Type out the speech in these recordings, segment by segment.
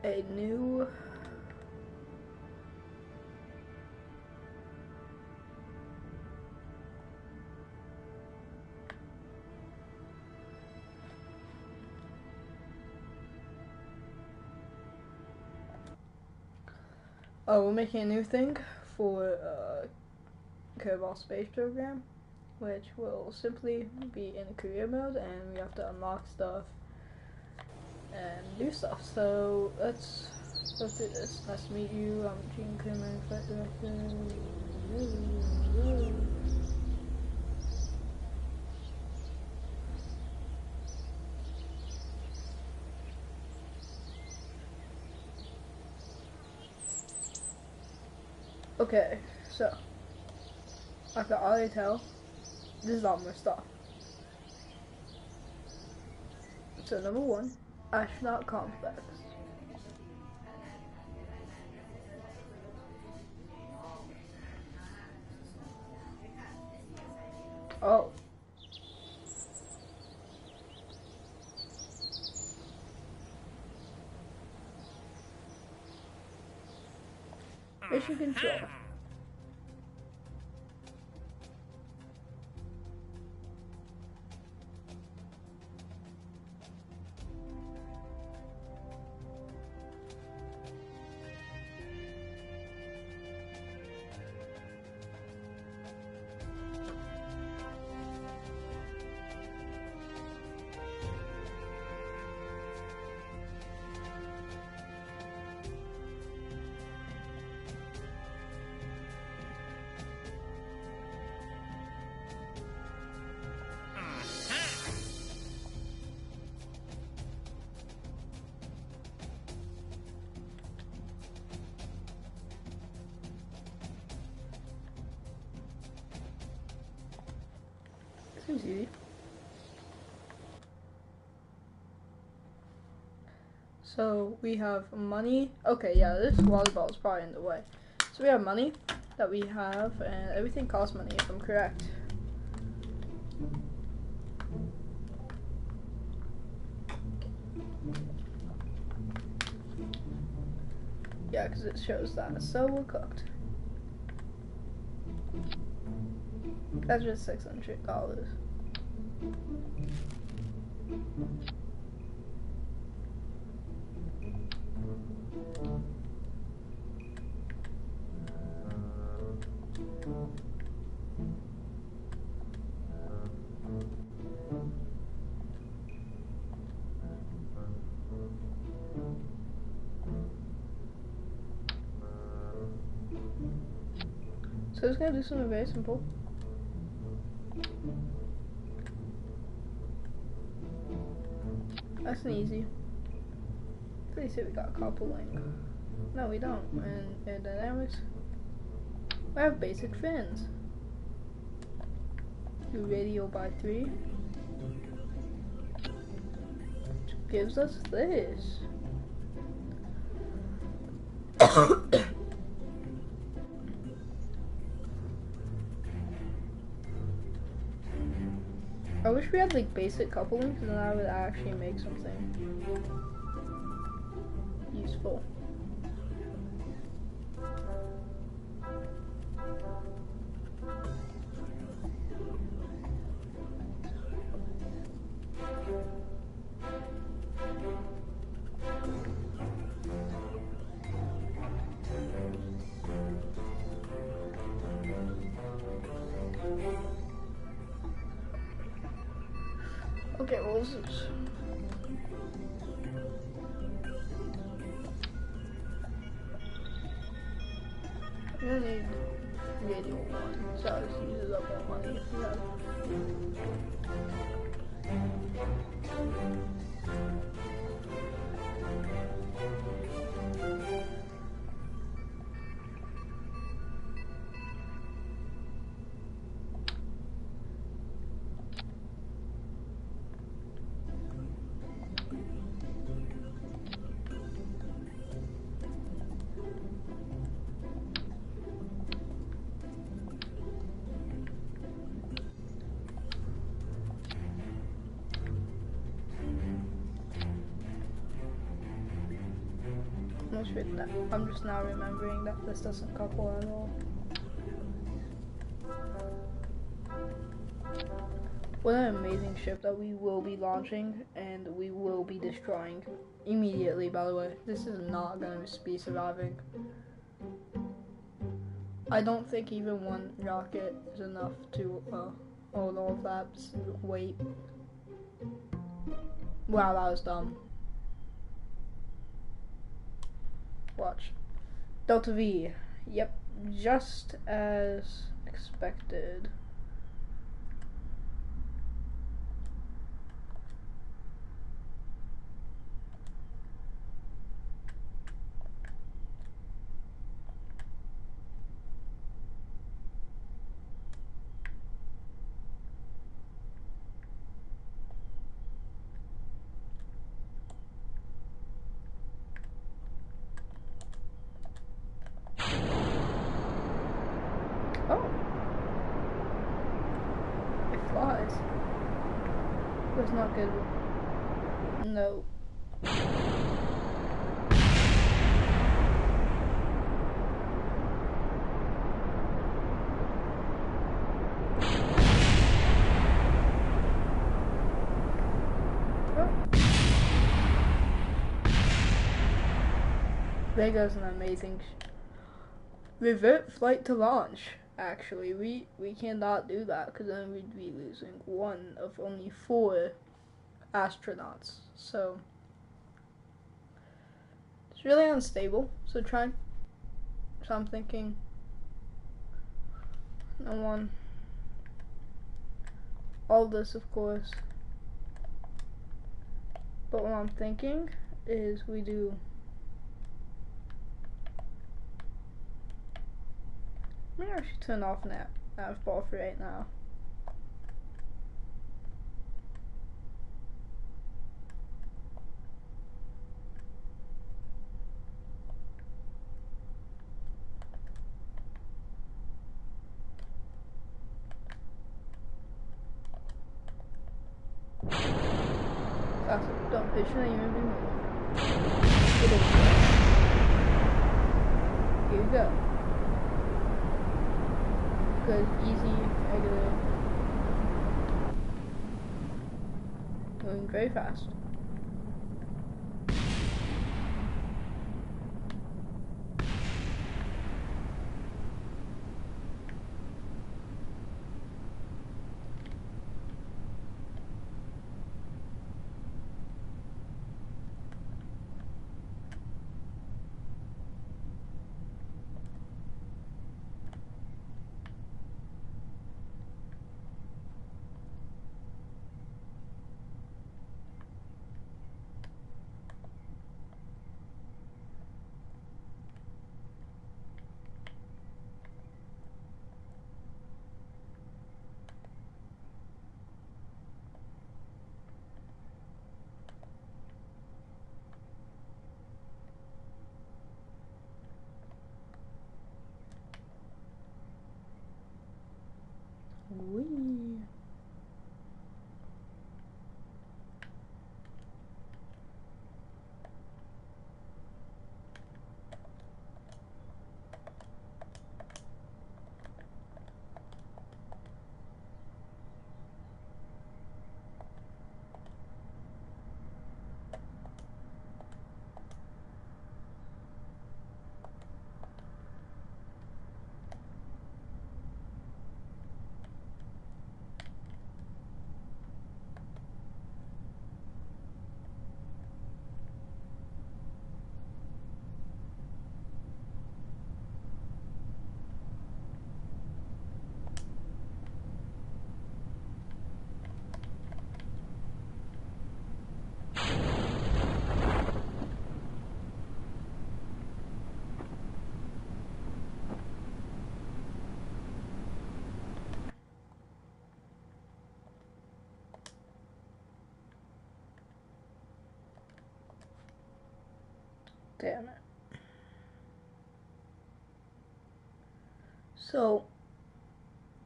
a new we're making a new thing for Kerbal Space Program, which will simply be in career mode, and we have to unlock stuff and do stuff. So let's do this. Nice to meet you. I'm Gene Kramer, flight director. Okay, so I can already tell this is a lot more stuff. So number 1, astronaut complex. Oh. Mission control. Seems easy. So we have money. Okay, yeah, this volleyball is probably in the way. So we have money that we have, and everything costs money if I'm correct. Yeah, because it shows that. So we're cooked. That's just $600. So it's gonna do something very simple. That's an easy. Please say we got coupling. No, we don't. And aerodynamics. We have basic fins. Do radio by 3. Which gives us this. I wish we had like basic coupling, because then I would actually make something useful. Okay, what was this? I'm gonna need radio 1, so this uses up more money if we have. I'm just now remembering that this doesn't couple at all. What an amazing ship that we will be launching and we will be destroying immediately, by the way. This is not going to be surviving. I don't think even one rocket is enough to hold all of that weight. Wow, that was dumb. Watch. Delta V. Yep, just as expected. Oh. It flies. That's not good. No. There goes an amazing revert flight to launch. Actually, we cannot do that because then we'd be losing one of only 4 astronauts. So it's really unstable. So I'm thinking all this, of course. But what I'm thinking is we do. I'm gonna actually turn off nav ball for right now. It shouldn't even be moving. Here you go. Good, easy, regular. Moving very fast. Whee. Damn it. So,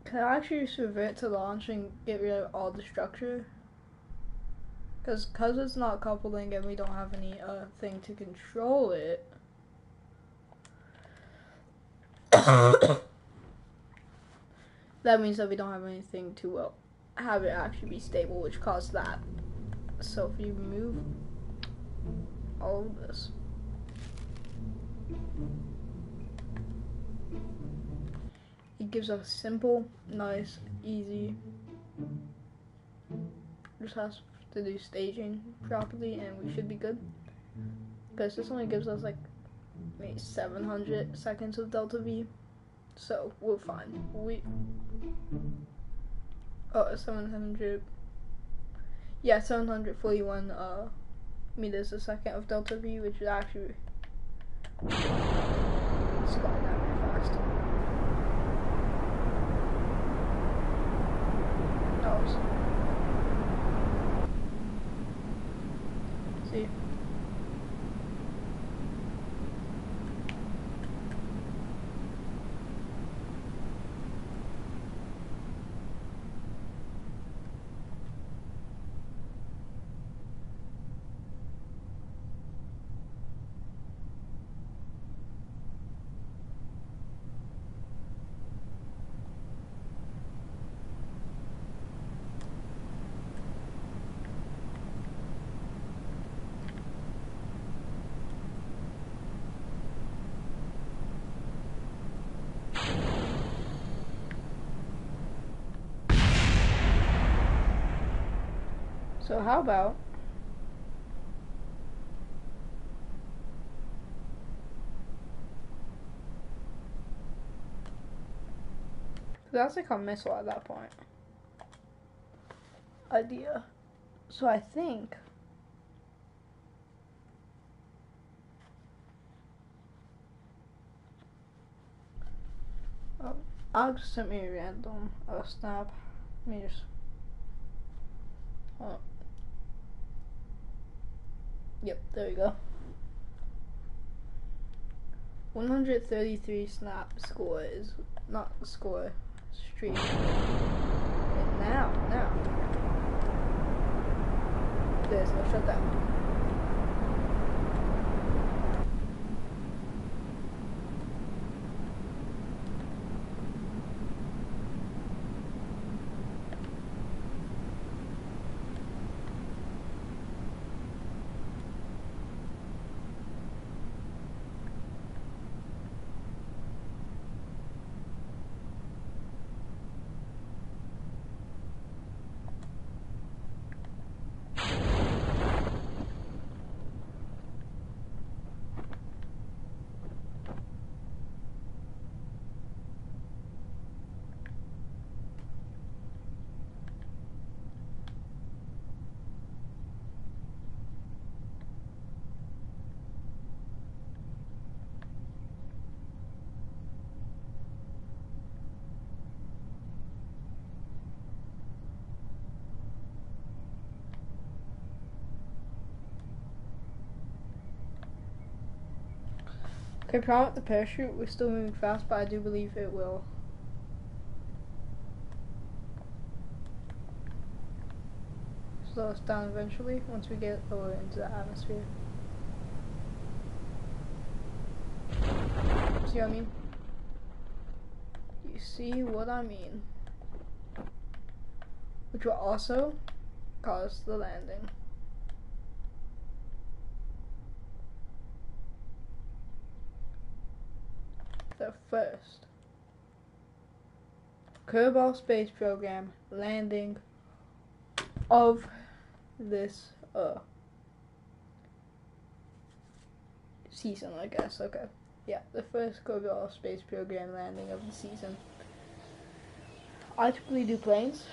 can I actually just revert to launch and get rid of all the structure? Because it's not coupling and we don't have any thing to control it. That means that we don't have anything to have it actually be stable, which caused that. So if you remove all of this, it gives us simple, nice, easy. Just has to do staging properly and we should be good. Because this only gives us like maybe 700 seconds of delta V. So we're fine. 700. Yeah, 741 meters a second of delta V, which is actually it's going that very fast. See. So how about that's like a missile at that point. Idea. So I think Alex sent me a random snap. Let me just yep, there we go. 133 snap score is not the score stream. And now there's no shutdown. Okay, problem with the parachute, we're still moving fast, but I do believe it will slow us down eventually once we get lower into the atmosphere. See what I mean? You see what I mean? Which will also cause the landing. The first Kerbal Space Program landing of this season, I guess. Okay. Yeah, the first Kerbal Space Program landing of the season. I typically do planes.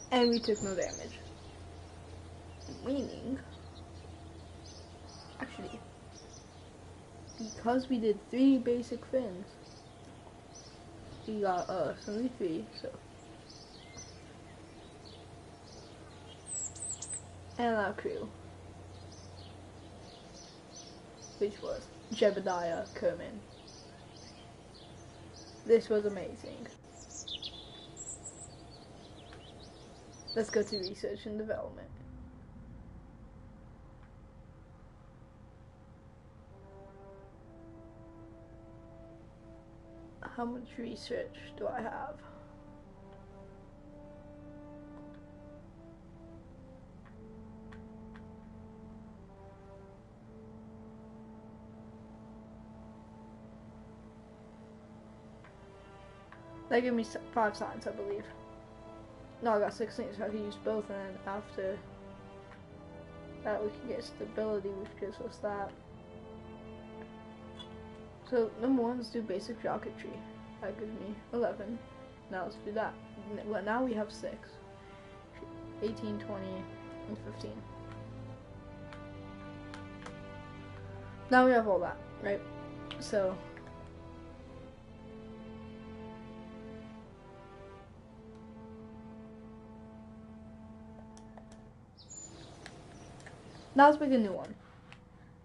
And we took no damage. Meaning, actually, because we did 3 basic fins, we got 73, so. And our crew. which was Jebediah Kerman. This was amazing. Let's go to research and development. How much research do I have? That gave me 5 science, I believe. No, I got 16, so I can use both, and then after that we can get stability, which gives us that. So, number 1, let's do basic geometry. That gives me 11. Now let's do that. Well, now we have 6. 18, 20, and 15. Now we have all that, right? So, now let's make a new one.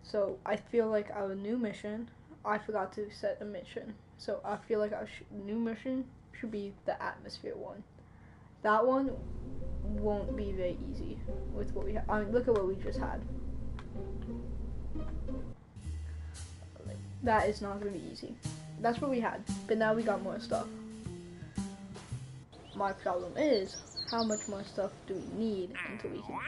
So I feel like our new mission, I forgot to set a mission. So I feel like our new mission should be the atmosphere one. That one won't be very easy with what we have. I mean, look at what we just had. That is not going to be easy. That's what we had, but now we got more stuff. My problem is, how much more stuff do we need until we can...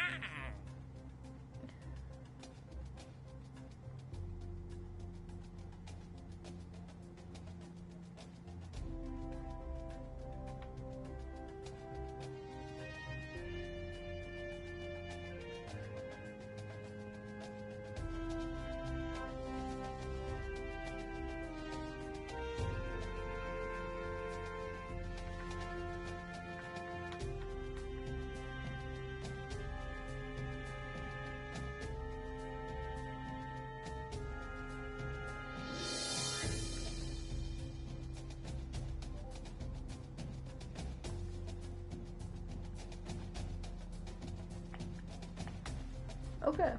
Okay.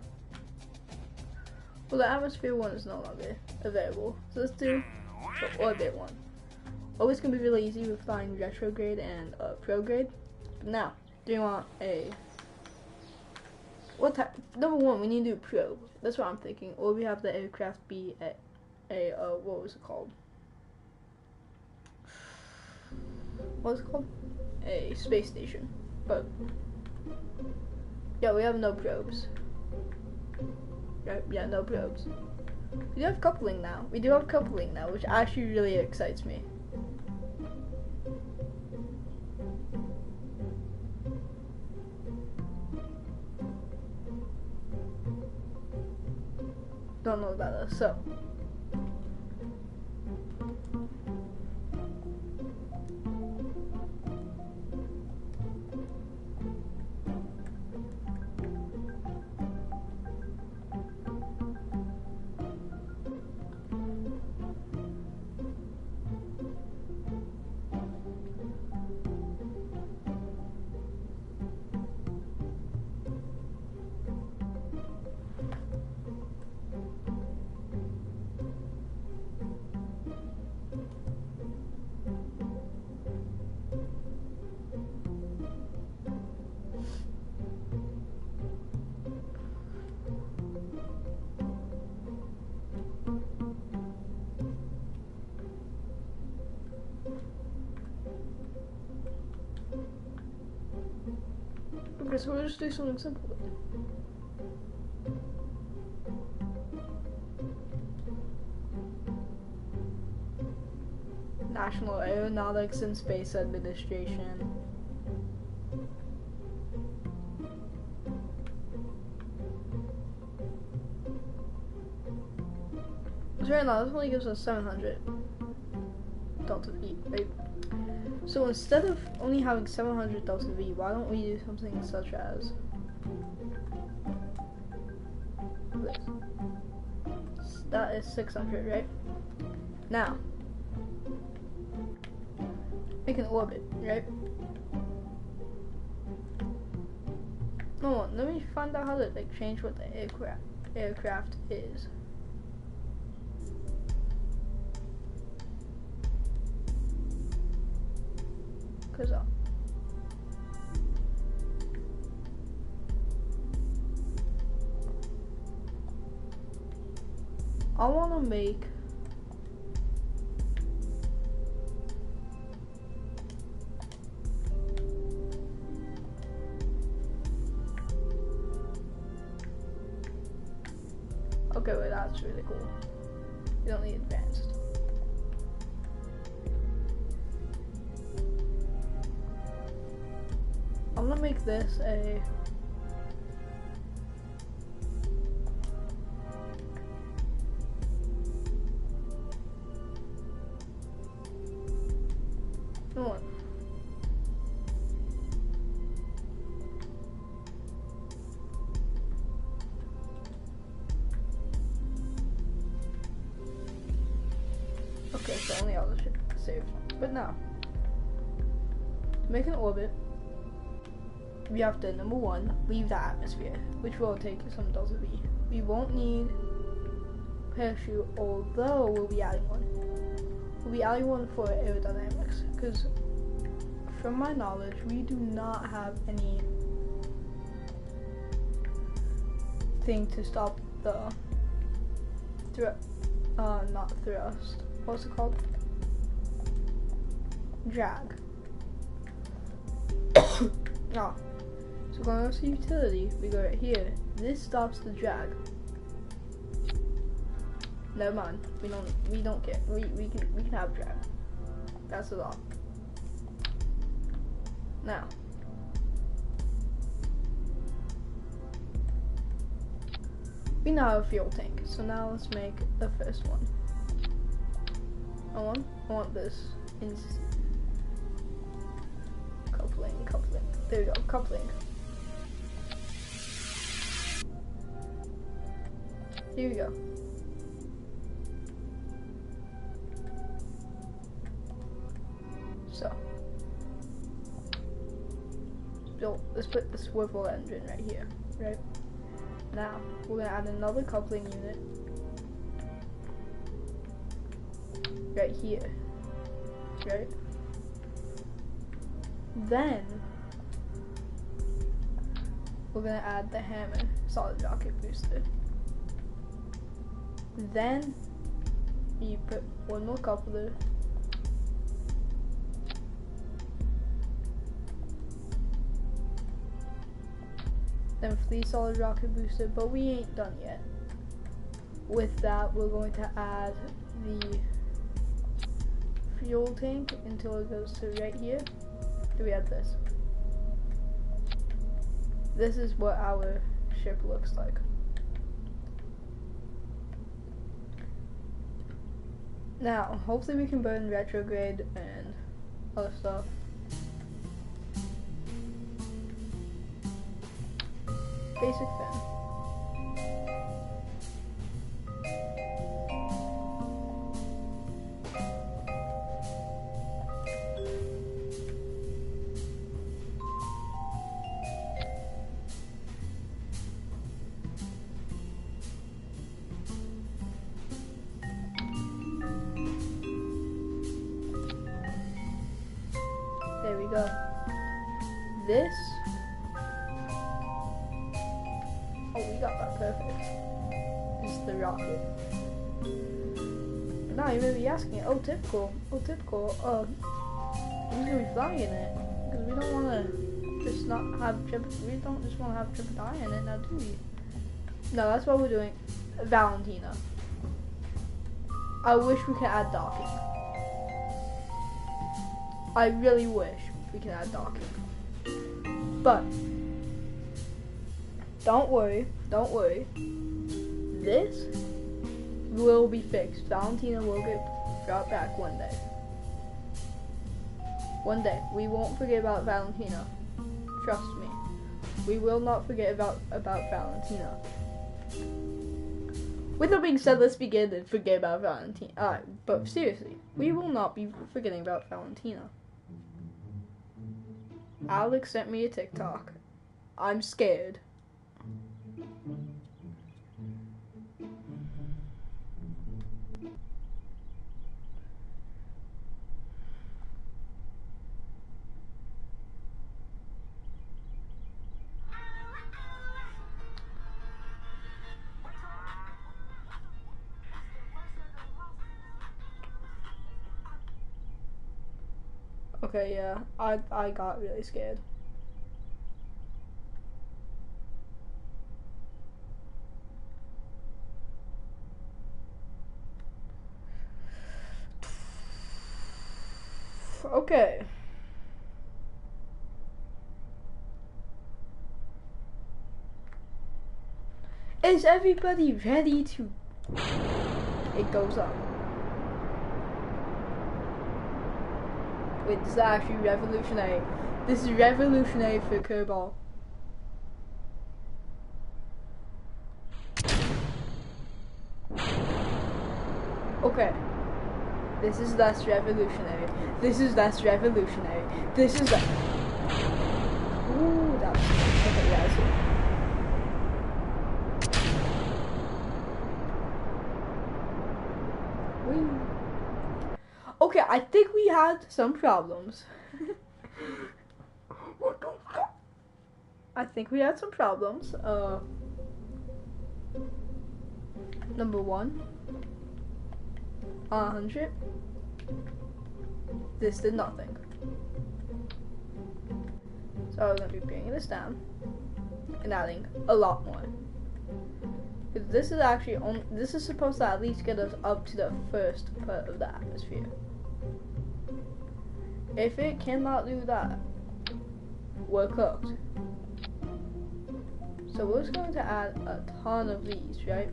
Well, the atmosphere one is no longer available. So let's do the orbit one. Always gonna be really easy with flying retrograde and prograde. But now, do you want a... What type? Number 1, we need to do probe. That's what I'm thinking. Or we have the aircraft be a what was it called? What was it called? A space station. But yeah, we have no probes. Yeah, no probes. We do have coupling now. Which actually really excites me. Don't know what that is, so. Okay, so we'll just do something simple. National Aeronautics and Space Administration. So right now, this only gives us 700 delta V, right? So instead of only having 700 delta V, why don't we do something such as this? That is 600, right? Now, make an orbit, right? Hold on, let me find out how to change what the aircraft is. Cause I wanna make okay, wait, that's really cool. You don't need advanced. I'm gonna make this a no. Okay, so only all the shit saved. But now, to make an orbit, we have to, number one, leave the atmosphere, which will take some delta V. We won't need parachute, although we'll be adding one. We'll be adding one for aerodynamics, because from my knowledge, we do not have any thing to stop the not thrust. What's it called? Drag. Ah. So going to utility, we go right here. This stops the drag. Never mind. We don't care. We can have drag. That's a lot. Now. We now have a fuel tank. So now let's make the first one. I want this in coupling. There we go, coupling. Here we go. So, let's put the swivel engine right here, right? Now, we're gonna add another coupling unit right here, right? Then, we're gonna add the hammer solid rocket booster. Then, you put one more coupler. Then 3 solid rocket booster, but we ain't done yet. With that, we're going to add the fuel tank until it goes to right here. Do we add this? This is what our ship looks like. Now, hopefully we can burn retrograde and other stuff. Basic fin. There we go. This. Oh, we got that perfect. This is the rocket. Now you may be asking, oh typical, who's gonna be flying in it? Because we don't want to just not have we don't just want to have Tripodie in it, now do we? No, that's what we're doing. Valentina. I wish we could add docking. I really wish we could add docking. But don't worry. This will be fixed. Valentina will get brought back one day. One day. We won't forget about Valentina. Trust me. We will not forget about Valentina. With that being said, let's begin and forget about Valentina. But seriously, we will not be forgetting about Valentina. Alex sent me a TikTok. I'm scared. Okay, yeah, I got really scared. Okay. Is everybody ready to... It goes up. Wait, this is actually revolutionary. This is revolutionary for Kerbal. Okay. This is less revolutionary. This is less revolutionary. This is less... Ooh, that's... Okay, yeah, I see. Woo. Okay, I think we had some problems. I think we had some problems. Number one, 100. This did nothing. So I'm gonna be bringing this down and adding a lot more. This is actually this is supposed to at least get us up to the first part of the atmosphere. If it cannot do that, we're cooked. So we're just going to add a ton of these, right?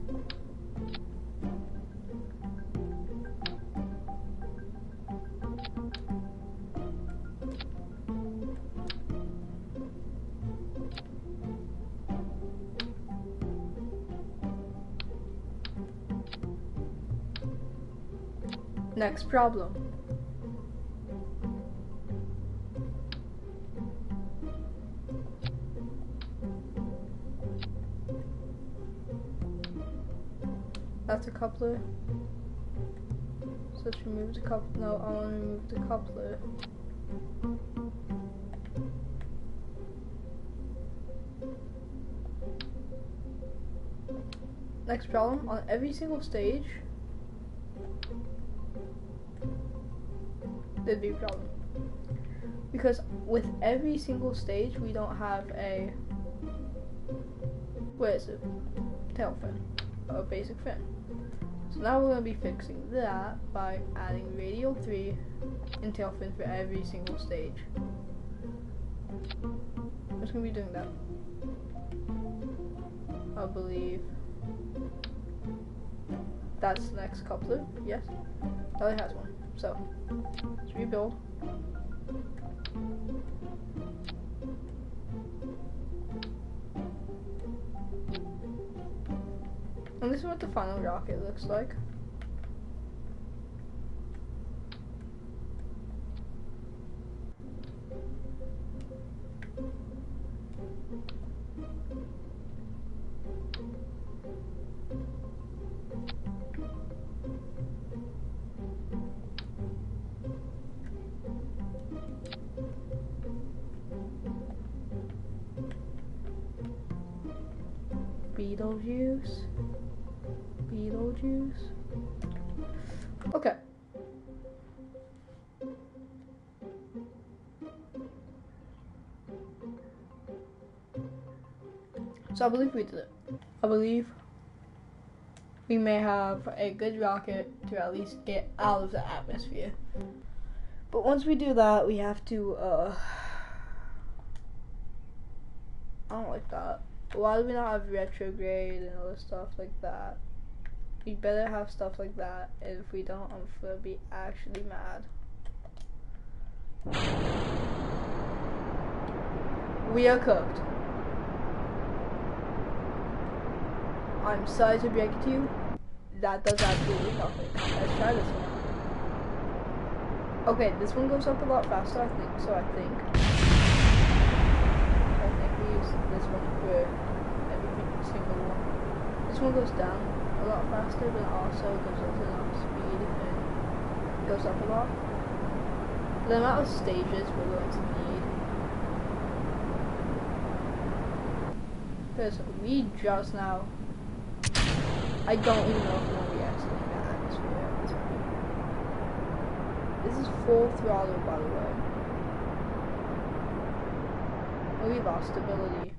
Next problem. That's a coupler. So let's remove the coupler. No, I want to remove the coupler. Next problem, on every single stage, there'd be a problem. Because with every single stage, we don't have a, where is it? Tail fin. A basic fin. So now we're going to be fixing that by adding radial 3 and tail fin for every single stage. I'm just going to be doing that. I believe that's the next coupler. Yes, it already has one. So let's rebuild. And this is what the final rocket looks like. Beetlejuice. Beetlejuice. Okay. So I believe we did it. I believe we may have a good rocket to at least get out of the atmosphere. But once we do that, we have to, I don't like that. Why do we not have retrograde and other stuff like that? We better have stuff like that, and if we don't, I'm gonna be actually mad. We are cooked. I'm sorry to break it to you, that does absolutely nothing. Let's try this one. Okay, this one goes up a lot faster, I think, so I think we use this one for every single one. This one goes down a lot faster, but also goes up to enough speed and goes up a lot. The amount of stages we're going to need, because we just now, I don't even know if we're going to be exiting the atmosphere at this point. This is full throttle, by the way. Oh, we lost stability.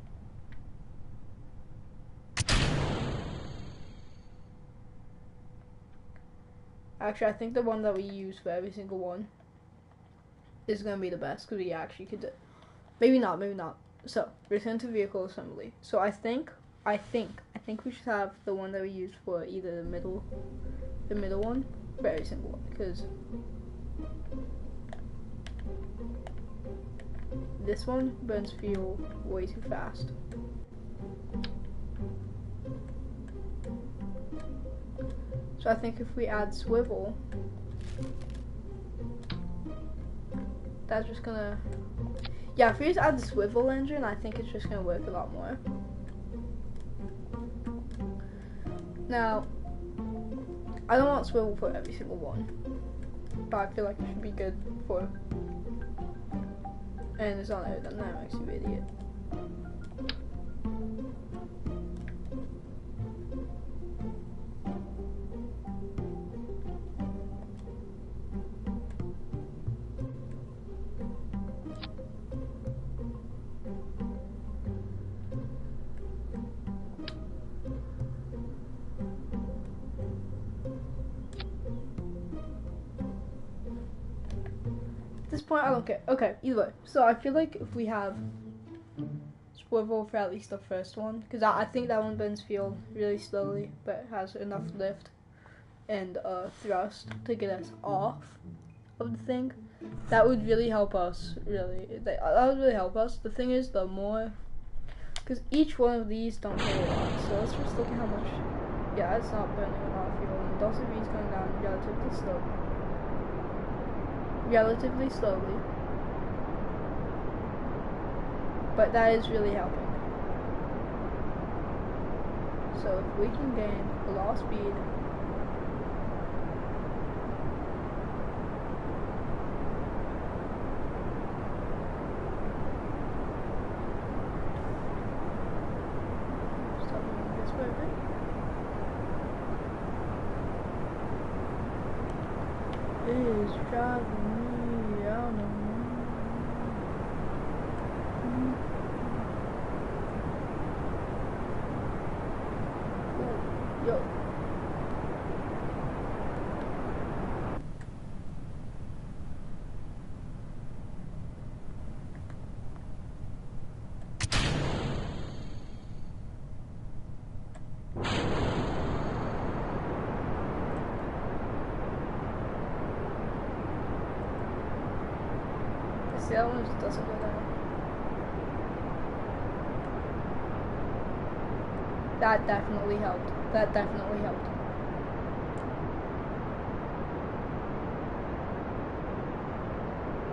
Actually, I think the one that we use for every single one is going to be the best, because we actually could do. Maybe not, maybe not. So, return to vehicle assembly. So I think we should have the one that we use for either the middle one for every single one, because this one burns fuel way too fast. So I think if we add swivel, that's just gonna, yeah, if we just add the swivel engine, I think it's just gonna work a lot more. Now, I don't want swivel for every single one, but I feel like it should be good for, and it's on aerodynamics, you idiot. At this point, I don't care. Okay, either way. So I feel like if we have swivel for at least the first one, because I think that one burns fuel really slowly, but has enough lift and thrust to get us off of the thing. That would really help us. That would really help us. The thing is, the more, because each one of these don't pay a lot. So let's just look at how much. Yeah, it's not burning a lot of fuel. And Dulce V is going down relatively slowly. But that is really helping. So if we can gain a lot of speed, start moving this way, right? It is driving me out of my Yo. See, that one just doesn't go down. That definitely helped.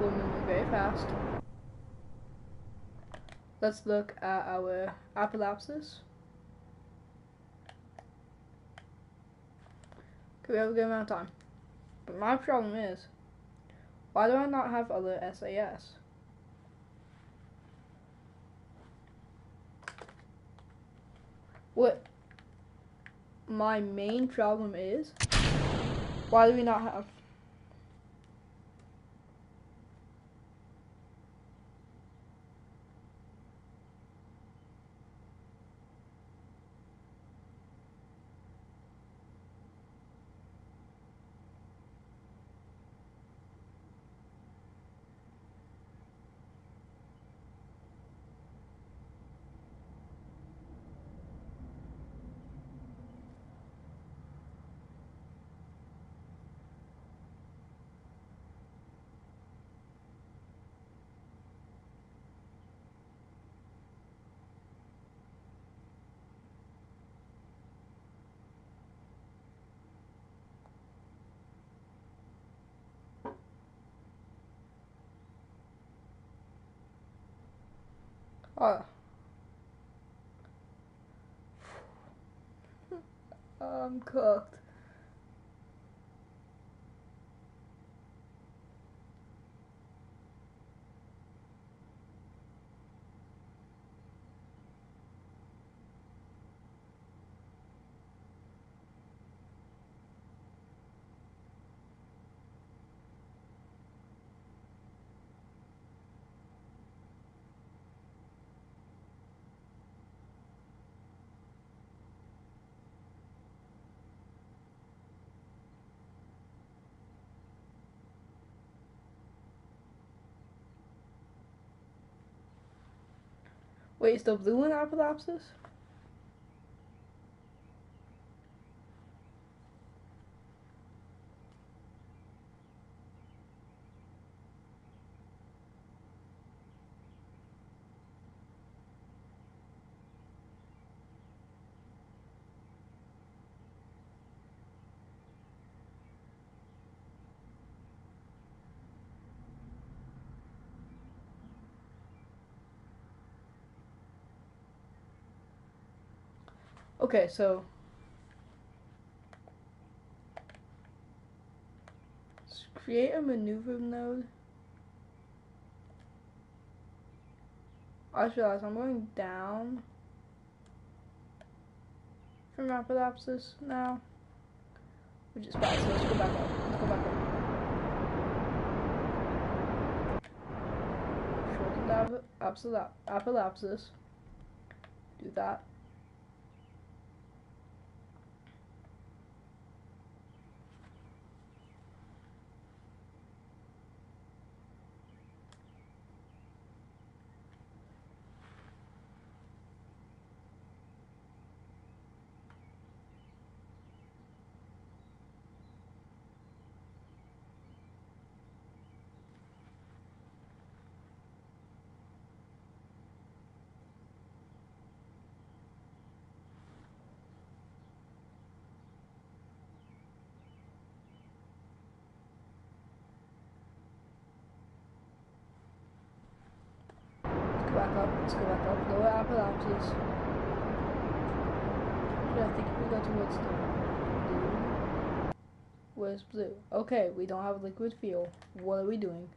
We're moving very fast. Let's look at our apoapsis. Okay, we have a good amount of time. But my problem is, why do I not have other SAS? What my main problem is, why do we not have? Oh. I'm cooked. Wait, is the blue in Apolapsis? Okay, so let's create a maneuver node. I just realized I'm going down from Apolapsis now, which is bad. So let's go back up. Let's go back up. Shorten the Apolapsis. Do that. Back up, let's go back up, lower Apolapsis. I think we go towards the blue. Where's blue? Okay, we don't have liquid fuel. What are we doing?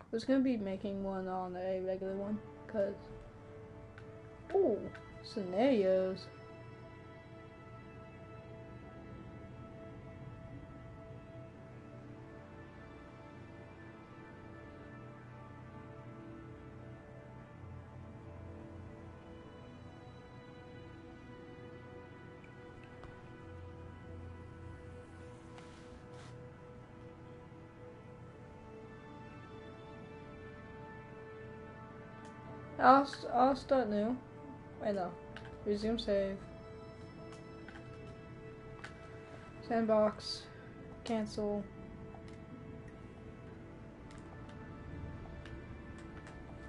I was gonna be making one on a regular one, cause ooh, scenarios. I'll start new. Wait, no. Resume save. Sandbox. Cancel.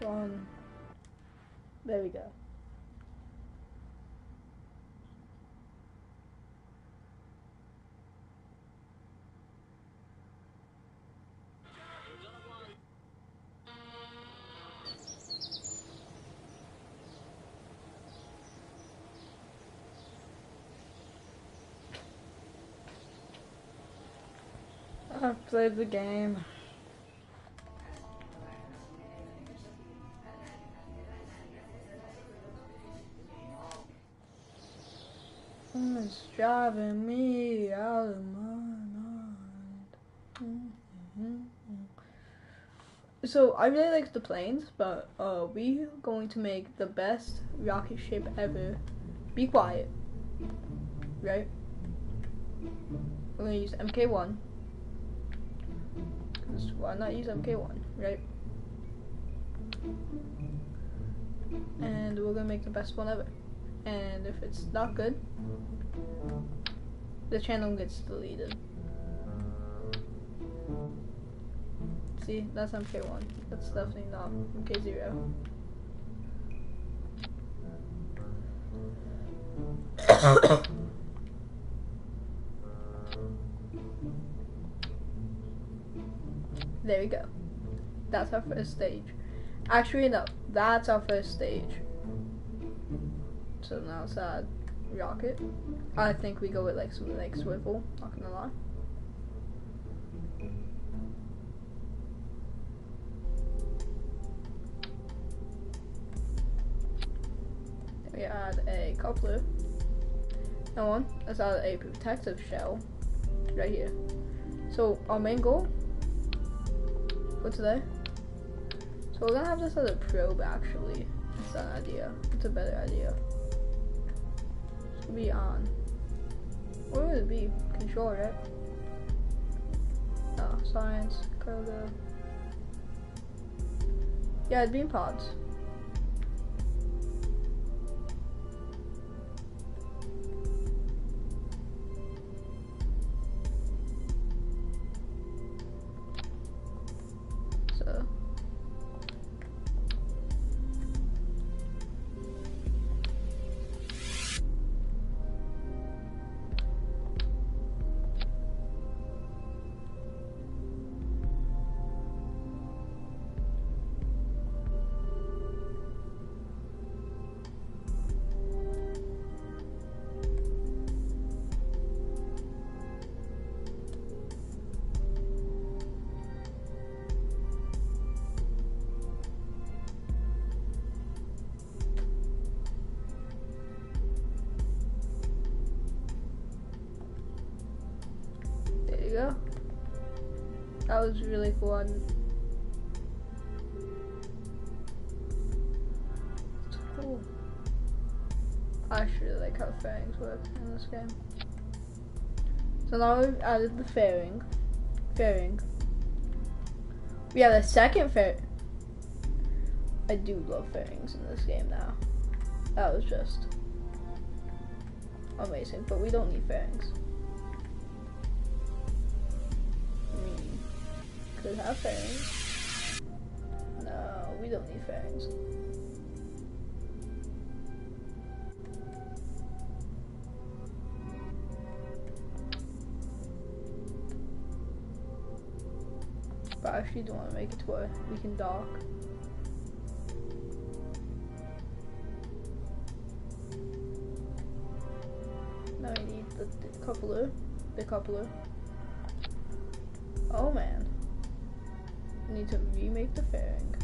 Fun. There we go. I've played the game. It's driving me out of my mind. So I really like the planes, but we're going to make the best rocket ship ever. Be quiet, right? We're gonna use MK1. Why not use MK1, right? And we're gonna make the best one ever. And if it's not good, the channel gets deleted. See, that's MK1. That's definitely not MK0. There we go. That's our first stage. Actually, no. That's our first stage. So now it's add rocket. I think we go with like something like swivel. Not gonna lie. Then we add a coupler. Now on, let's add a protective shell right here. So our main goal. for today. So we're gonna have this as a probe actually. It's an idea. It's a better idea. It's gonna be on. What would it be? Control, right? No, science, cargo. Yeah, it'd be in pods. So there you go. That was really cool. It's cool. I actually like how fairings work in this game. So now we've added the fairing. We have a second fair. I do love fairings in this game now. That was just amazing, but we don't need fairings. We could have fairings. No, we don't need fairings. But I actually don't want to make it to where we can dock. Now we need the coupler. Oh man. We need to remake the fairing.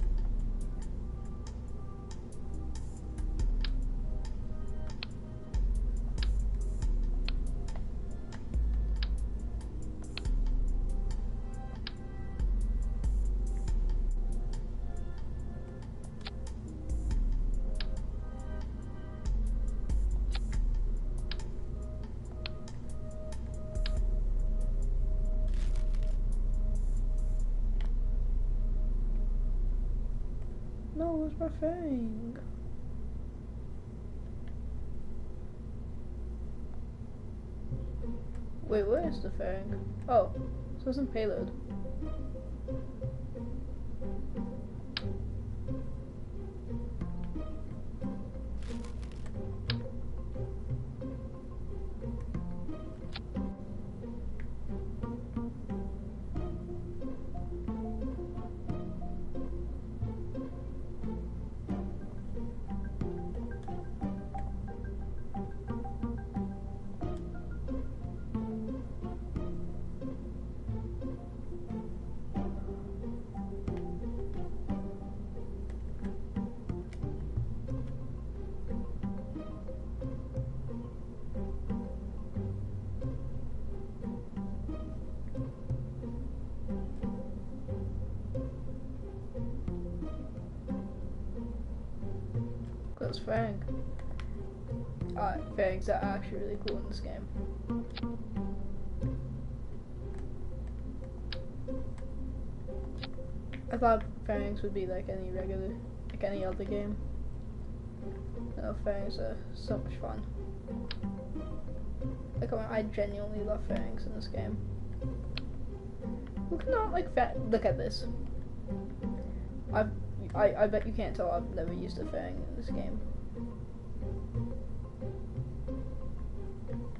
No, where's my fairing? Wait, where is the fairing? Oh, so it's in payload. Close fairing. Alright, fairings are actually really cool in this game. I thought fairings would be like any other game. No, fairings are so much fun. Like, I genuinely love fairings in this game. Who cannot like look at this? I bet you can't tell I've never used a fairing in this game.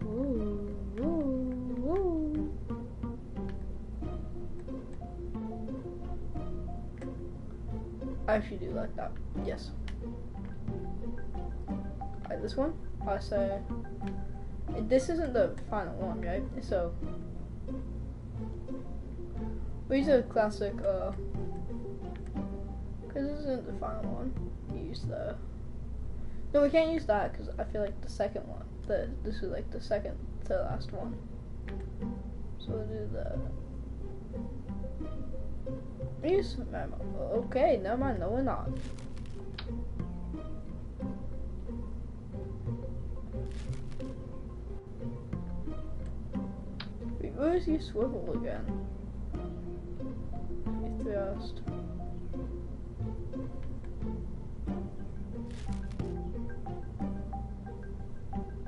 Ooh, ooh, ooh. I actually do like that. Yes. Like this one. I say this isn't the final one, right? So we use a classic. Because this isn't the final one. We use the. No, we can't use that because I feel like the second one. This is like the second to last one. So we'll do the. Yes, okay, never mind, no we're not. Wait, where's your swivel again? Thrust.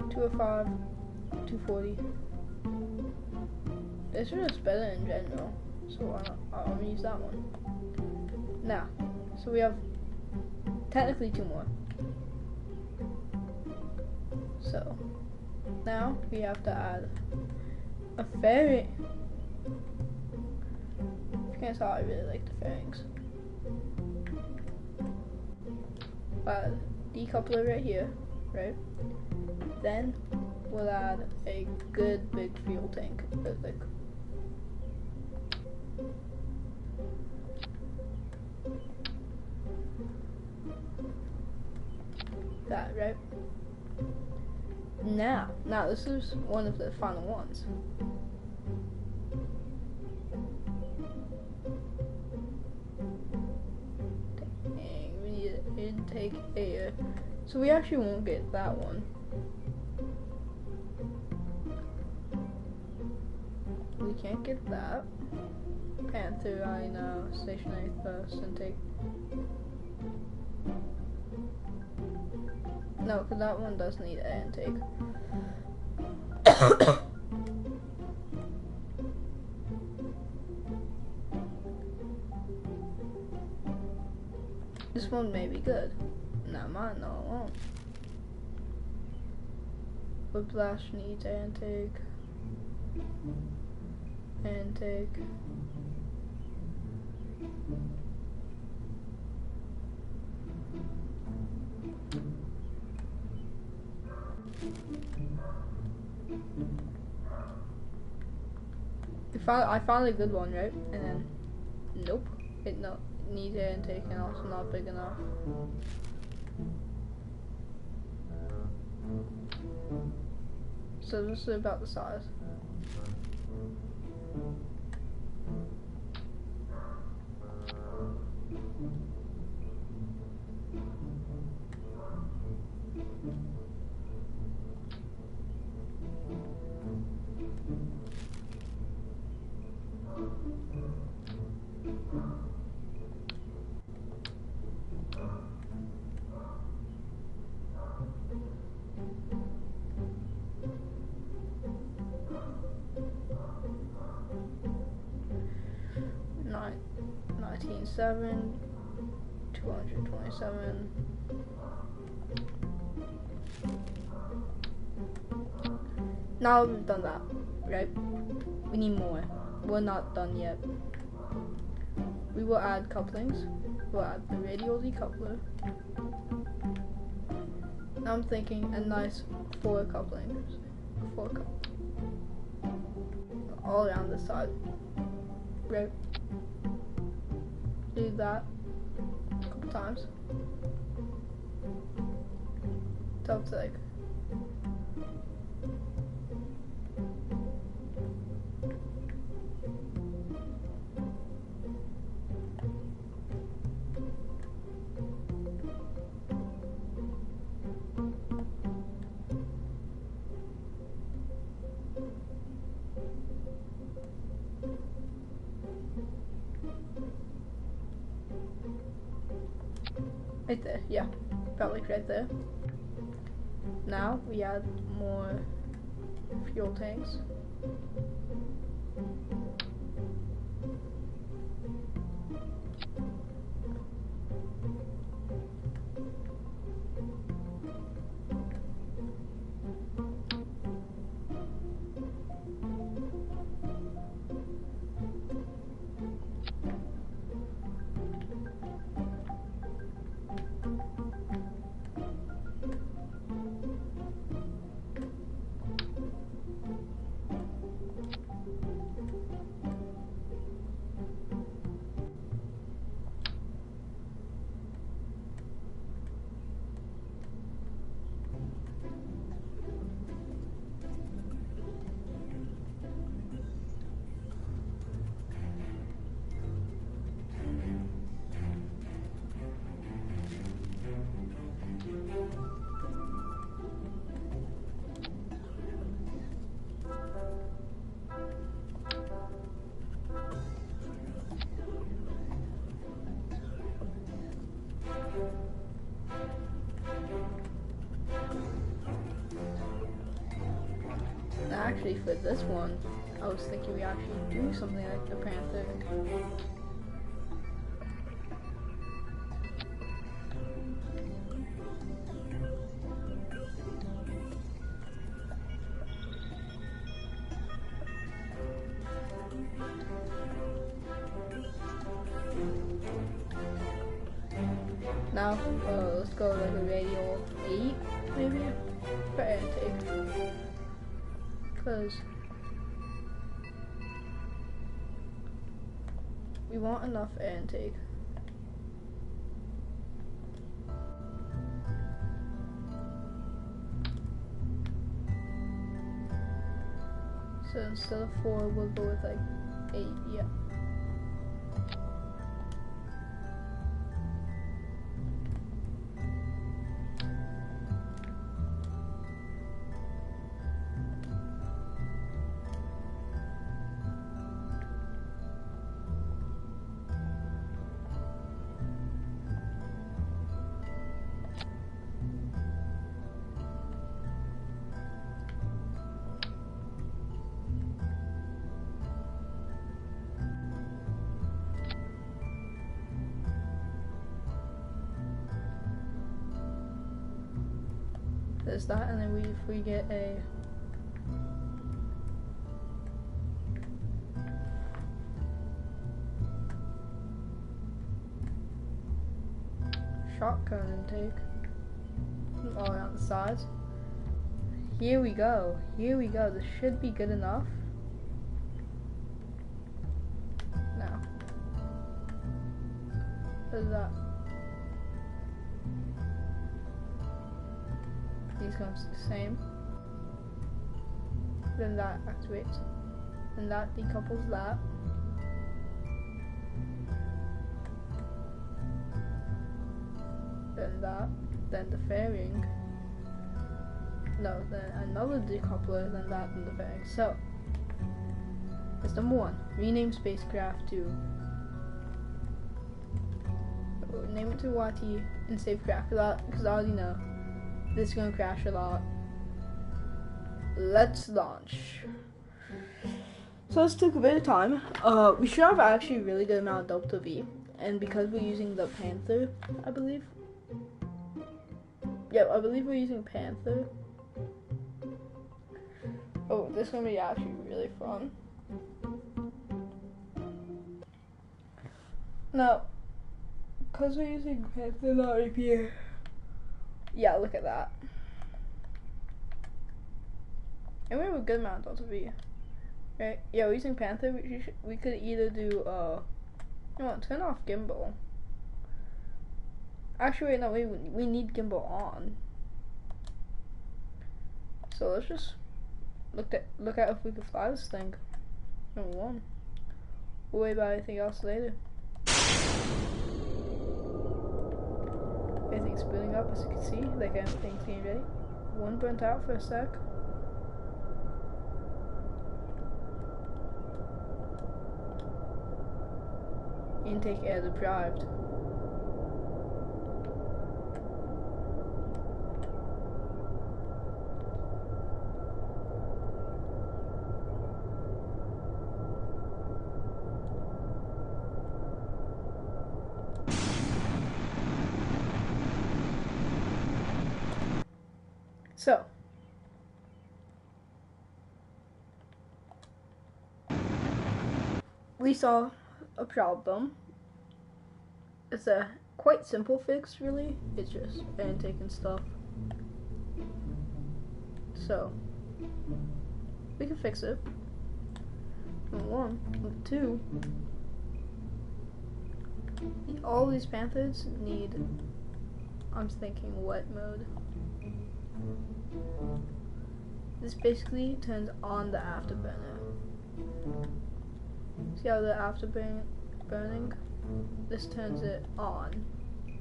$205, $240. This one is better in general, so I'm gonna use that one. Now, so we have technically 2 more. So now we have to add a fairing. You can't tell, I really like the fairings. Add decoupler right here, right? Then we'll add a good big fuel tank. Like that, right? Now this is one of the final ones. Dang, we need an intake air. So we actually won't get that one. We can't get that. Panther, I know. Stationary thrust intake. No, because that one does need an intake. This one may be good. Not mine, no, it won't. Whiplash needs an intake. Intake. I found a good one, right? And then, nope, it needs an intake and also not big enough. So this is about the size. $19.7, $227. Now we've done that, right? We need more. We're not done yet. We will add couplings. We'll add the radial decoupler. Now I'm thinking a nice 4 couplings. 4 couplings. All around the side. Right? Do that a couple times. So it's like right there, yeah, about like right there. Now we add more fuel tanks. Actually, for this one, I was thinking we actually do something like the Panther. Now, let's go like a radial 8, maybe, for air intake. Because we want enough air intake. So instead of 4, we'll go with like 8, yeah. There's that, and then if we get a shotgun intake all around the sides. Here we go. Here we go. This should be good enough. Now, what is that? These comes the same. Then that activates. Then that decouples that. Then that. Then the fairing. No, then another decoupler, then that, and the fairing. So, that's number 1. Rename spacecraft to. Name it to YT and save craft, because I already know this is gonna crash a lot. Let's launch. So this took a bit of time. We should have actually a really good amount of delta V, and because we're using the Panther, I believe. Yep, I believe we're using Panther. Oh, this is gonna be actually really fun. Now, because we're using Panther, not APA. Yeah, look at that. And we have a good amount of delta V. Right? Yeah, we're using Panther. We could either do, you know what, turn off gimbal. Actually, wait, no, we need gimbal on. So let's just look at if we can fly this thing. Number 1. We'll worry about anything else later. Everything's building up, as you can see. Like everything's getting ready. One burnt out for a sec. Intake air deprived. So, we saw a problem. It's a quite simple fix, really. It's just intake and stuff. So, we can fix it. Number 1. Number 2. All these Panthers need, I'm thinking, wet mode. This basically turns on the afterburner. See how the afterburning? This turns it on.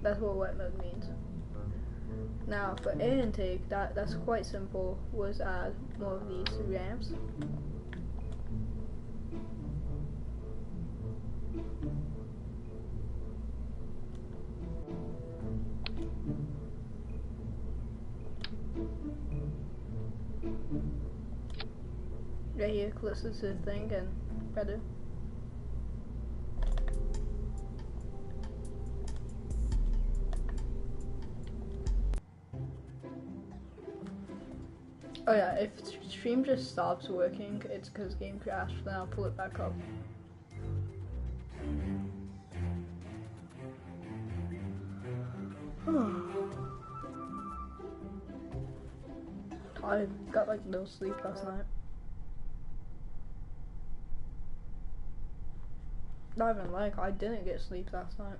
That's what wet mode means. Now for air intake, that's quite simple. Was add more of these ramps. right here closer to the thing and better. Oh yeah, if stream just stops working, it's because game crashed, then I'll pull it back up. I got like no sleep last night. Not even like, I didn't get sleep last night.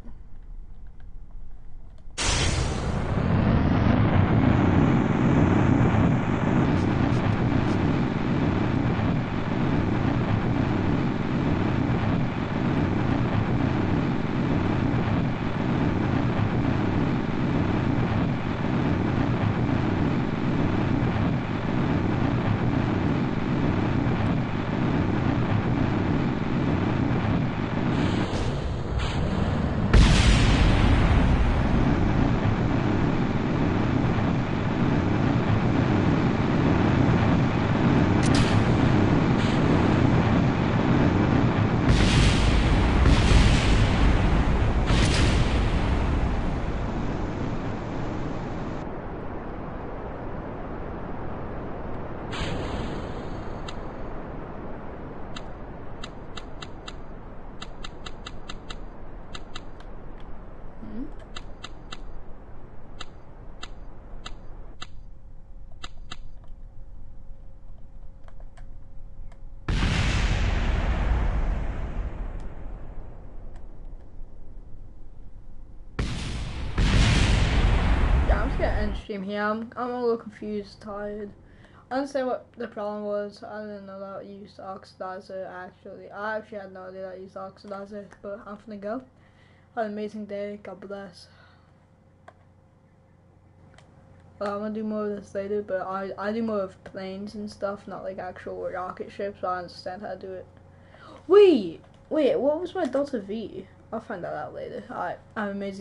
End stream here. I'm a little confused, tired. I don't say what the problem was. I didn't know that I used oxidizer actually. I actually had no idea that I used oxidizer, but I'm gonna go. Have an amazing day. God bless. Well, I'm gonna do more of this later, but I do more of planes and stuff, not like actual rocket ships, so I understand how to do it. Wait, what was my Delta V? I'll find that out later. Alright, have an amazing day.